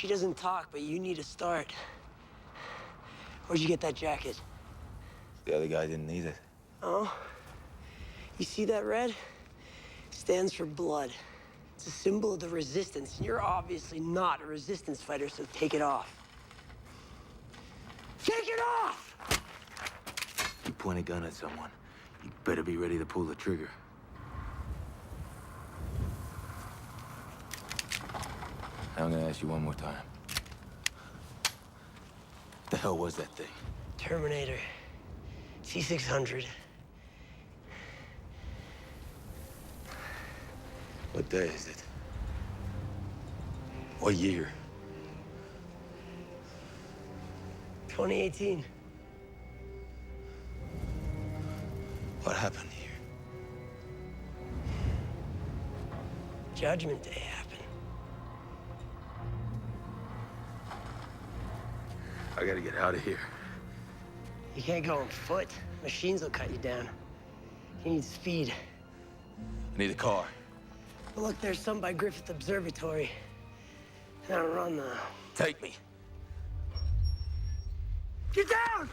She doesn't talk, but you need a start. Where'd you get that jacket? The other guy didn't need it. Oh? You see that red? Stands for blood. It's a symbol of the resistance, and you're obviously not a resistance fighter, so take it off. Take it off! You point a gun at someone, you better be ready to pull the trigger. I'm gonna ask you one more time. What the hell was that thing? Terminator. C-600. What day is it? What year? 2018. What happened here? Judgment Day happened. I gotta get out of here. You can't go on foot. Machines will cut you down. You need speed. I need a car. Well, look, there's some by Griffith Observatory. Now run now. Take me. Get down!